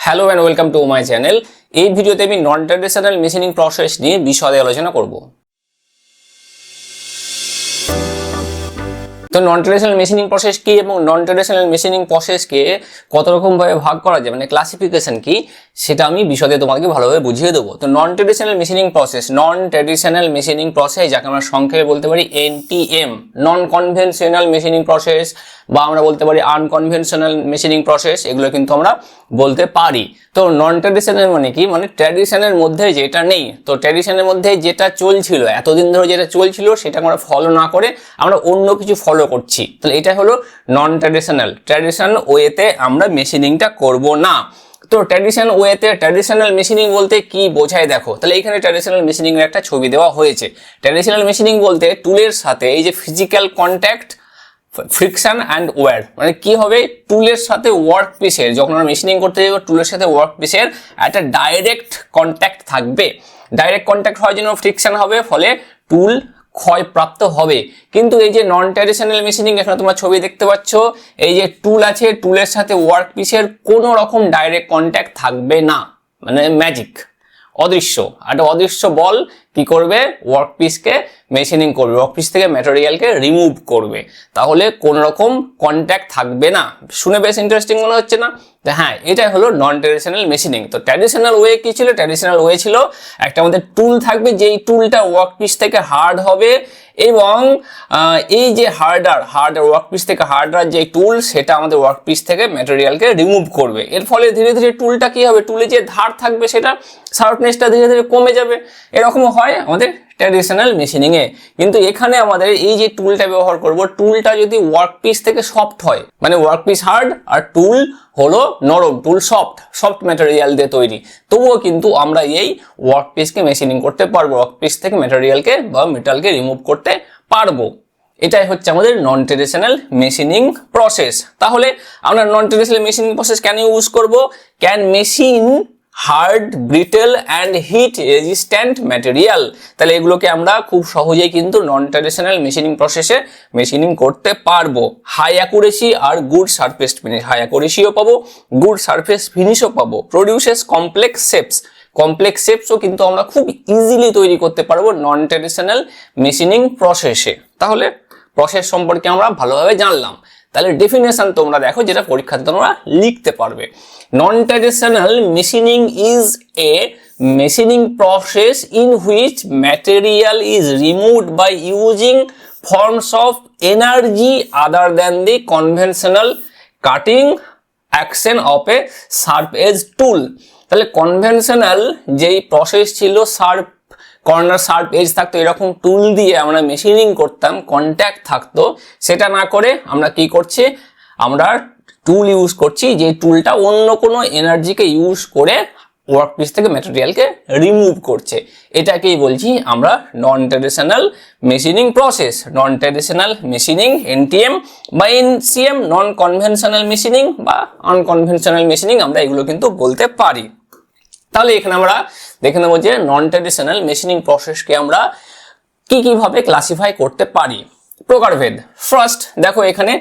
Hello and welcome to my channel. এই ভিডিওতে আমি নন ট্র্যাডিশনাল মেশিনিং প্রসেস নিয়ে বিশদে আলোচনা করব। তো নন ট্র্যাডিশনাল মেশিনিং প্রসেস কি এবং নন ট্র্যাডিশনাল মেশিনিং প্রসেসকে কত রকম ভাবে ভাগ করা যায়, মানে ক্লাসিফিকেশন কি, সেটা আমি বিশদে তোমাকে ভালোভাবে বুঝিয়ে দেবো। তো নন ট্র্যাডিশনাল মেশিনিং প্রসেস যাকে আমরা সংক্ষেপে বলতে পারি NTM, নন কনভেনশনাল মেশিনিং প্রসেস, বা আমরা বলতে পারি আনকনভেনশনাল মেশিনিং প্রসেস, এগুলো কিন্তু আমরা বলতে পারি। তো নন ট্র্যাডিশনাল মানে কি, মানে ট্র্যাডিশনের মধ্যে যেটা নেই, তো ট্র্যাডিশনের মধ্যে যেটা চলছিল এতদিন ধরে, যেটা চলছিল সেটা আমরা ফলো না করে আমরা অন্য কিছু ফলো করছি, তাহলে এটা হলো নন ট্র্যাডিশনাল। ট্র্যাডিশনাল ওয়েতে আমরা মেশিনিংটা করব না। তো ট্র্যাডিশনাল মেশিনিং বলতে কি বোঝায় দেখো, তাহলে এখানে ট্র্যাডিশনাল মেশিনিং এর একটা ছবি দেওয়া হয়েছে। ট্র্যাডিশনাল মেশিনিং বলতে টুলের সাথে এই যে physical contact, friction and wear, মানে কি হবে, টুলের সাথে ওয়ার্ক পিসের, যখন আমরা মেশিনিং করতে যাবো টুলের সাথে ওয়ার্ক পিসের একটা ডাইরেক্ট কন্ট্যাক্ট থাকবে। ডাইরেক্ট কন্ট্যাক্ট হওয়ার জন্য ফ্রিকশন হবে, ফলে টুল ক্ষয়প্রাপ্ত হবে। কিন্তু এই যে নন ট্র্যাডিশনাল মেশিনিং, এখানে তোমরা ছবি দেখতে পাচ্ছ, এই যে টুল আছে, টুলের সাথে ওয়ার্ক পিসের কোনো রকম ডাইরেক্ট কন্ট্যাক্ট থাকবে না, মানে ম্যাজিক, অদৃশ্য, একটা অদৃশ্য বল কি করবে, ওয়ার্কপিসকে মেশিনিং করবে, ওয়ার্কপিস থেকে ম্যাটেরিয়ালকে রিমুভ করবে, তাহলে কোন রকম কন্ট্যাক্ট থাকবে না। শুনে বেশ ইন্টারেস্টিং মনে হচ্ছে না? হ্যাঁ, এটাই হলো নন ট্র্যাডিশনাল মেশিনিং। তো ট্র্যাডিশনাল ওয়ে কি ছিল? ট্র্যাডিশনাল ওয়ে ছিল একটা আমাদের টুল থাকবে, যেই টুলটা ওয়ার্কপিস থেকে হার্ড হবে, এবং এই যে হার্ডার ওয়ার্কপিস থেকে হার্ডার যে টুল, সেটা আমাদের ওয়ার্কপিস থেকে ম্যাটেরিয়ালকে রিমুভ করবে। এর ফলে ধীরে ধীরে টুলটা কি হবে, টুলে যে ধার থাকবে সেটা শার্পনেসটা ধীরে ধীরে কমে যাবে। এরকম হয় আমাদের ট্র্যাডিশনাল মেশিনিং এ। কিন্তু এখানে আমাদের এই যে টুলটা ব্যবহার করব, টুলটা যদি ওয়ার্কপিস থেকে সফট হয়, মানে ওয়ার্কপিস হার্ড আর টুল হলো নরম, টুল সফট ম্যাটেরিয়াল দিয়ে তৈরি, তবুও কিন্তু আমরা এই ওয়ার্কপিসকে মেশিনিং করতে পারবো, ওয়ার্কপিস থেকে ম্যাটেরিয়ালকে বা মেটালকে রিমুভ করতে পারবো। এটাই হচ্ছে আমাদের নন ট্র্যাডিশনাল মেশিনিং প্রসেস। তাহলে আমরা নন ট্র্যাডিশনাল মেশিনিং প্রসেস কেন ইউজ করব? Can machine hard, brittle and heat resistant material. তাহলে এগুলোকে আমরা খুব সহজেই কিন্তু নন ট্র্যাডিশনাল মেশিনিং প্রসেসে মেশিনিং করতে পারবো। হাই অ্যাকুরেসি আর গুড সারফেস ফিনিশ, হাই অ্যাকুরেসিও পাবো, গুড সারফেস ফিনিশও পাবো। প্রডিউসেস কমপ্লেক্স শেপসও কিন্তু আমরা খুব ইজিলি তৈরি করতে পারবো নন ট্র্যাডিশনাল মেশিনিং প্রসেসে। তাহলে প্রসেস সম্পর্কে আমরা ভালোভাবে জানলাম। তাহলে ডেফিনেশন তোমরা দেখো, যেটা পরীক্ষাতে তোমরা লিখতে পারবে। Non traditional machining is a machining process in which material is removed by using forms of energy other than the conventional cutting action of a sharp edge tool. তাহলে কনভেনশনাল যেই প্রসেস ছিল, কর্নার শার্প এজ থাকতো, এরকম টুল দিয়ে আমরা machining করতাম, contact থাকতো, সেটা না করে আমরা কি করছি, আমরা টুল ইউজ করছি, যে টুলটা অন্য কোনো এনার্জিকে ইউজ করে ওয়ার্কপিস থেকে ম্যাটেরিয়ালকে রিমুভ করছে। এটাকেই বলছি আমরা নন ট্র্যাডিশনাল মেশিনিং প্রসেস। নন ট্র্যাডিশনাল মেশিনিং NTM বা NCM, নন কনভেনশনাল মেশিনিং বা আনকনভেনশনাল মেশিনিং, আমরা এগুলো কিন্তু বলতে পারি। তাহলে এখানে আমরা দেখে নেবো যে নন ট্র্যাডিশনাল মেশিনিং প্রসেসকে আমরা কিভাবে ক্লাসিফাই করতে পারি। প্রকারভেদ। ফার্স্ট দেখো, এখানে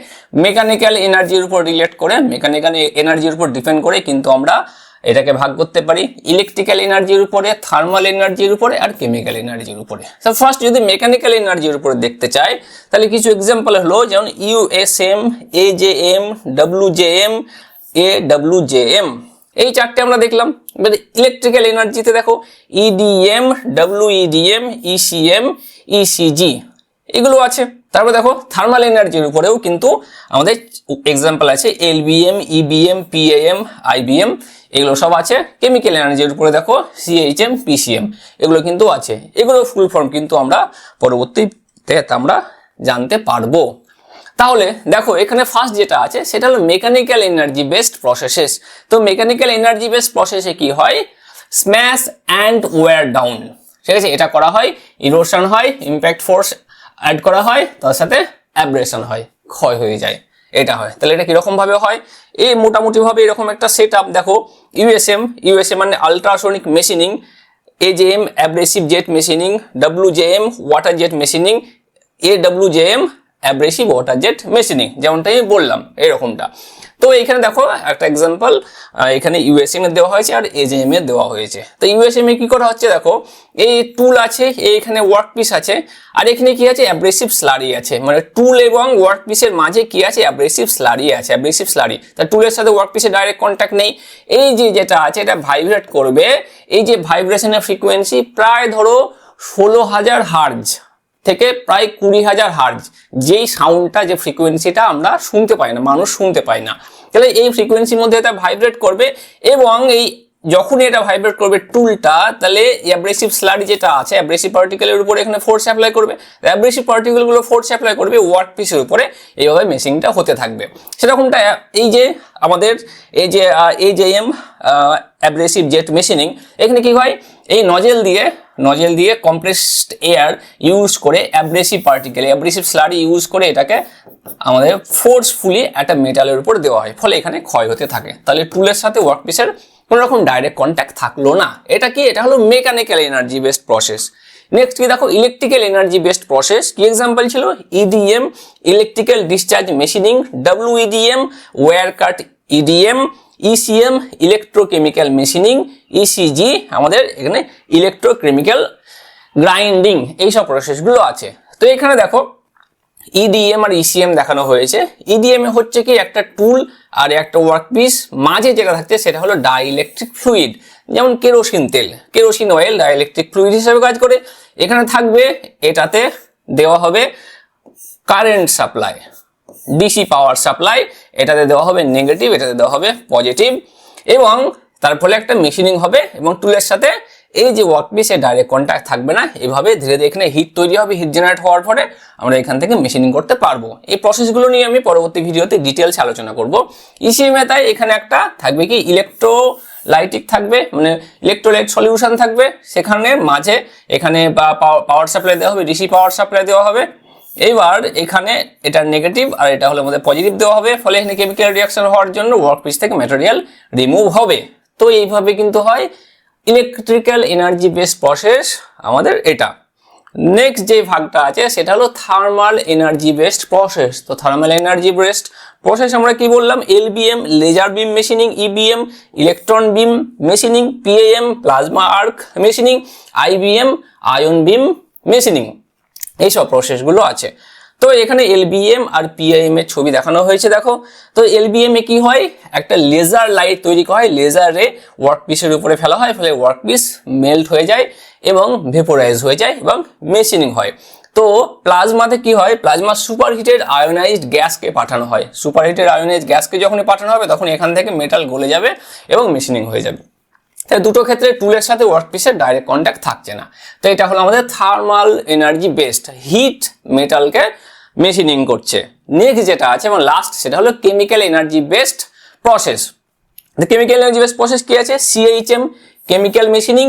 মেকানিক্যাল এনার্জির উপর রিলেট করে, মেকানিক্যাল এনার্জির উপর ডিপেন্ড করে কিন্তু আমরা এটাকে ভাগ করতে পারি ইলেকট্রিক্যাল এনার্জির উপরে, থার্মাল এনার্জির উপরে আর কেমিক্যাল এনার্জির উপরে। তো ফার্স্ট যদি মেকানিক্যাল এনার্জির উপরে দেখতে চাই, তাহলে কিছু এক্সাম্পল হলো, যেমন USM, AJM, WJM, AWJM, এই চারটে আমরা দেখলাম। এবার ইলেকট্রিক্যাল এনার্জিতে দেখো EDM, WEDM, ECM, ECG, এগুলো আছে। তারপর দেখো থার্মাল এনার্জির উপরেও কিন্তু আমাদের এক্সাম্পল আছে, LBM, EBM, PAM, IBM, এগুলো সব আছে। কেমিক্যাল এনার্জির উপরে দেখো CHM, PCM, এগুলো কিন্তু আছে। এগুলো ফুল ফর্ম কিন্তু আমরা পরবর্তীতে আমরা জানতে পারবো। তাহলে দেখো, এখানে ফার্স্ট যেটা আছে সেটা হলো মেকানিক্যাল এনার্জি বেসড প্রসেসেস। তো মেকানিক্যাল এনার্জি বেসড প্রসেসে কি হয়, স্ম্যাশ অ্যান্ড ওয়্যার ডাউন, ঠিক আছে, এটা করা হয়, ইরোশন হয়, ইম্প্যাক্ট ফোর্স অ্যাড করা হয়, তার সাথে অ্যাব্রেশন হয়, ক্ষয় হয়ে যায়, এটা হয়। তাহলে এটা কিরকম ভাবে হয়, এই মোটামুটি ভাবে এরকম একটা সেট আপ দেখো। USM মানে ultrasonic machining, AJM abrasive jet machining, WJM water jet machining, AWJM abrasive water jet machining, যেমনটা আমি বললাম এরকমটা। তো এইখানে দেখো একটা এক্সাম্পল, এখানে ইউএসএম এর দেওয়া হয়েছে আর এজেএম এর দেওয়া হয়েছে। তো ইউএসএম এ কি করা হচ্ছে দেখো, এই টুল আছে, এখানে ওয়ার্ক পিস আছে, আর এখানে কি আছে অ্যাব্রেসিভ স্লারি আছে, মানে টুল এবং ওয়ার্ক পিসের মাঝে কি আছে অ্যাব্রেসিভ স্লারি আছে, অ্যাব্রেসিভ স্লারি। তা টুলের সাথে ওয়ার্ক পিসের ডাইরেক্ট কন্ট্যাক্ট নেই। এই যে যেটা আছে এটা ভাইব্রেট করবে, এই যে ভাইব্রেশনের ফ্রিকোয়েন্সি প্রায় ধরো 16,000 হার্জ থেকে প্রায় 20,000 হার্জ, যেই সাউন্ডটা যে ফ্রিকোয়েন্সিটা আমরা শুনতে পাই না, মানুষ শুনতে পায় না, তাহলে এই ফ্রিকোয়েন্সির মধ্যে এটা ভাইব্রেট করবে। এবং এই যখনই এটা ভাইব্রেট করবে টুলটা, তাহলে অ্যাব্রেসিভ স্লারি যেটা আছে অ্যাব্রেসিভ পার্টিকেলের উপরে এখানে ফোর্স অ্যাপ্লাই করবে, অ্যাব্রেসিভ পার্টিকেলগুলো ফোর্স অ্যাপ্লাই করবে ওয়ার্ক পিসের উপরে, এইভাবে মেশিনটা হতে থাকবে। সেরকমটা এই যে আমাদের এই যে এজেএম অ্যাব্রেসিভ জেট মেশিনিং, এখানে কি হয় এই নজেল দিয়ে কম্প্রেসড এয়ার ইউজ করে abrasive particle abrasive slurry use করে এটাকে আমাদের ফোর্সফুলি একটা মেটালের উপর দেওয়া হয়, ফলে এখানে ক্ষয় হতে থাকে। তাহলে টুলের সাথে ওয়ার্ক পিসের কোনো রকম ডাইরেক্ট কন্ট্যাক্ট থাকলো না। এটা কি, এটা হলো mechanical energy based process. Next কি দেখো, ইলেকট্রিক্যাল এনার্জি বেসড প্রসেস। কি এক্সাম্পল ছিল, EDM electrical discharge machining, WEDM wire cut EDM, ECM electrochemical machining, ECG আমাদের এখানে ইলেকট্রোকেমিক্যাল গ্রাইন্ডিং, এইসব প্রসেসগুলো আছে। তো এখানে দেখো ইডিএম আর ইসিএম দেখানো হয়েছে। ইডিএম এ হচ্ছে কি একটা টুল আর একটা ওয়ার্কপিস, মাঝে যেটা থাকছে সেটা হলো ডাইইলেকট্রিক ফ্লুইড, যেমন কেরোসিন তেল, কেরোসিন অয়েল ডাইইলেকট্রিক ফ্লুইড হিসেবে কাজ করে। এখানে থাকবে, এটাতে দেওয়া হবে current supply, DC power supply, এটাতে দেওয়া হবে নেগেটিভ, এটাতে দেওয়া হবে পজিটিভ, এবং তার ফলে একটা মেশিনিং হবে। এবং টুলের সাথে এই যে ওয়ার্কপিসে ডাইরেক্ট কন্ট্যাক্ট থাকবে না, এভাবে ধীরে ধীরে এখানে হিট তৈরি হবে, হিট জেনারেট হওয়ার পরে আমরা এখান থেকে মেশিনিং করতে পারবো। এই প্রসেসগুলো নিয়ে আমি পরবর্তী ভিডিওতে ডিটেলস আলোচনা করব। ইসিএম এ তাই এখানে একটা থাকবে কি ইলেকট্রোলাইটিক থাকবে, মানে ইলেকট্রোলাইট সলিউশন থাকবে, সেখানে মাঝে এখানে পাওয়ার সাপ্লাই দেওয়া হবে, ডিসি পাওয়ার সাপ্লাই দেওয়া হবে। এইবার এখানে এটা নেগেটিভ আর এটা হলো আমাদের পজিটিভ দেওয়া হবে, ফলে এখানে কেমিক্যাল রিঅ্যাকশন হওয়ার জন্য ওয়ার্কপিস থেকে ম্যাটেরিয়াল রিমুভ হবে। তো এইভাবে কিন্তু হয় ইলেকট্রিক্যাল এনার্জি বেসড প্রসেস আমাদের এটা। নেক্সট যে ভাগটা আছে সেটা হলো থার্মাল এনার্জি বেসড প্রসেস। তো থার্মাল এনার্জি বেসড প্রসেস আমরা কি বললাম, LBM laser beam machining, EBM electron beam machining, PAM plasma arc machining, IBM ion beam machining, এইসব প্রসেসগুলো আছে। তো এখানে এলবিএম আর পিআইএম এর ছবি দেখানো হয়েছে দেখো। তো এলবিএম এ কি হয়, একটা লেজার লাইট তৈরি করা হয়, লেজার রে ওয়ার্কপিসের উপরে ফেলা হয়, ফলে ওয়ার্কপিস মেল্ট হয়ে যায় এবং ভেপোরাইজ হয়ে যায় এবং মেশিনিং হয়। তো প্লাজমাতে কি হয়, প্লাজমা সুপারহিটেড আয়োনাইজড গ্যাসকে পাঠানো হয়, সুপারহিটেড আয়োনাইজড গ্যাসকে যখন পাঠানো হবে তখন এখান থেকে মেটাল গলে যাবে এবং মেশিনিং হয়ে যাবে। তাই দুটো ক্ষেত্রে টুলের সাথে ওয়ার্কপিসের ডাইরেক্ট কন্ট্যাক্ট থাকছে না। তো এটা হলো আমাদের থার্মাল এনার্জি বেসড, হিট মেটালকে মেশিনিং করছে। নেক্সট যেটা আছে এবং লাস্ট সেটা হলো chemical energy based process. Chemical energy based process কি আছে, সিএইচএম কেমিক্যাল মেশিনিং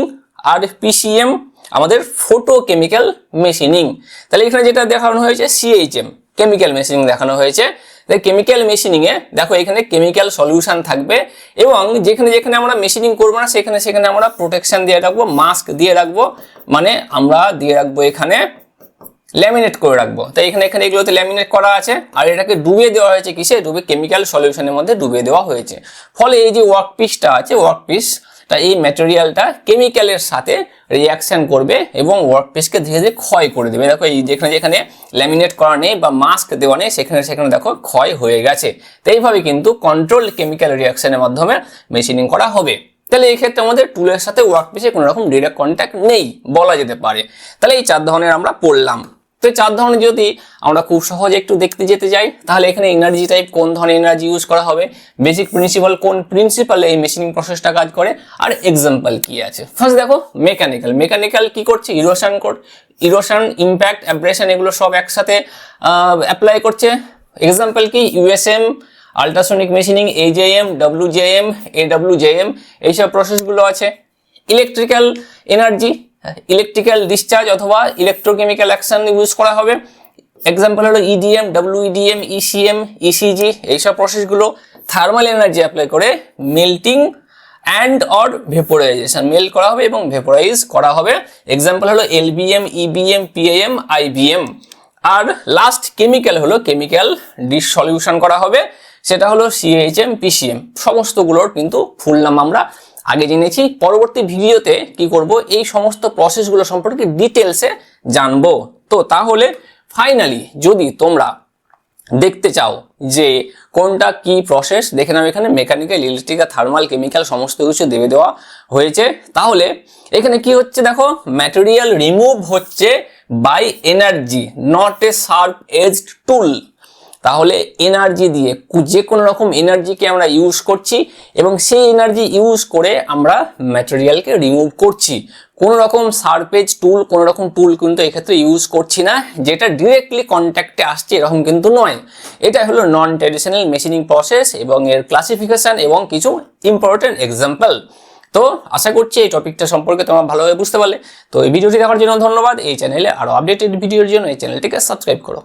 আর পিসিএম আমাদের ফটো কেমিক্যাল মেশিনিং। তাহলে এখানে যেটা দেখানো হয়েছে সিএইচএম কেমিক্যাল মেশিনিং দেখানো হয়েছে। কেমিক্যাল মেশিনিং এ দেখো এখানে কেমিক্যাল সলিউশন থাকবে এবং যেখানে যেখানে আমরা মেশিনিং করবো না সেখানে সেখানে আমরা প্রোটেকশন দিয়ে রাখবো, মাস্ক দিয়ে রাখবো, মানে আমরা দিয়ে রাখবো এখানে ল্যামিনেট করে রাখবো। তাই এখানে এগুলোতে ল্যামিনেট করা আছে আর এটাকে ডুবিয়ে দেওয়া হয়েছে কিসে, কেমিক্যাল সলিউশনের মধ্যে ডুবিয়ে দেওয়া হয়েছে। ফলে এই যে ওয়ার্কপিসটা আছে, ওয়ার্কপিসটা এই ম্যাটেরিয়ালটা কেমিক্যালের সাথে রিয়াকশন করবে এবং ওয়ার্কপিসকে ধীরে ধীরে ক্ষয় করে দেবে। দেখো এই যেখানে যেখানে ল্যামিনেট করা নেই বা মাস্ক দেওয়া নেই সেখানে সেখানে দেখো ক্ষয় হয়ে গেছে। তো এইভাবে কিন্তু কন্ট্রোল কেমিক্যাল রিয়াকশনের মাধ্যমে মেশিনিং করা হবে। তাহলে এই ক্ষেত্রে আমাদের টুলের সাথে ওয়ার্কপিসে কোনো রকম ডিরেক্ট কন্ট্যাক্ট নেই বলা যেতে পারে। তাহলে এই 4 ধরনের আমরা পড়লাম। তো 4 ধরনের যদি আমরা খুব সহজে একটু দেখতে যেতে যাই, তাহলে এখানে এনার্জি টাইপ কোন ধরনের এনার্জি ইউজ করা হবে, বেসিক প্রিন্সিপাল কোন প্রিন্সিপালে এই মেশিনিং প্রসেসটা কাজ করে, আর এক্সাম্পল কি আছে। ফার্স্ট দেখো মেকানিক্যাল কি করছে, ইরোশন ইম্প্যাক্ট অ্যাব্রেশন এগুলো সব একসাথে অ্যাপ্লাই করছে। এক্সাম্পল কি, ইউএসএম আল্ট্রাসোনিক মেশিনিং, এজেএম ডব্লিউজেএম এডব্লিউজেএম এইসব প্রসেসগুলো আছে। ইলেকট্রিক্যাল এনার্জি ইলেকট্রিক্যাল ডিসচার্জ অথবা ইলেকট্রোকেমিক্যাল অ্যাকশন ইউজ করা হবে। এক্সাম্পল হলো ইডিএম ডব্লিউইডিএম ইসিএম ইসিজি এইসব প্রসেসগুলো। থার্মাল এনার্জি অ্যাপ্লাই করে melting and or vaporisation, melt করা হবে এবং ভেপোরাইজ করা হবে। এক্সাম্পল হলো এলবিএম ইবিএম পিএএম আইবিএম। আর লাস্ট কেমিক্যাল হলো কেমিক্যাল ডিসলিউশন করা হবে, সেটা হলো CHM PCM। সমস্তগুলোর কিন্তু ফুল নাম আমরা আগে জেনেছি। পরবর্তী ভিডিওতে কি করব, এই সমস্ত প্রসেসগুলো সম্পর্কে ডিটেলসে জানবো। তো তাহলে ফাইনালি যদি তোমরা দেখতে চাও যে কোনটা কি প্রসেস, দেখে নাও এখানে মেকানিক্যাল, ইলেকট্রিক্যাল, থার্মাল, কেমিক্যাল সমস্ত কিছু দেওয়া হয়েছে। তাহলে এখানে কি হচ্ছে দেখো, ম্যাটেরিয়াল রিমুভ হচ্ছে by energy, not a sharp edged tool. তাহলে এনার্জি দিয়ে, যে কোনো রকম এনার্জিকে আমরা ইউজ করছি এবং সেই এনার্জি ইউজ করে আমরা ম্যাটেরিয়ালকে রিমুভ করছি। কোনো রকম সারফেস টুল, কোনো রকম টুল কিন্তু এক্ষেত্রে ইউজ করছি না যেটা ডিরেক্টলি কন্ট্যাক্টে আসছে, এরকম কিন্তু নয়। এটা হলো নন ট্র্যাডিশনাল মেশিনিং প্রসেস এবং এর ক্লাসিফিকেশন এবং কিছু ইম্পর্টেন্ট এক্সাম্পল। তো আশা করছি এই টপিকটা সম্পর্কে তোমরা ভালোভাবে বুঝতে পারলে। তো এই ভিডিওটি দেখার জন্য ধন্যবাদ। এই চ্যানেলে আরো আপডেটেড ভিডিওর জন্য এই চ্যানেলটিকে সাবস্ক্রাইব করো।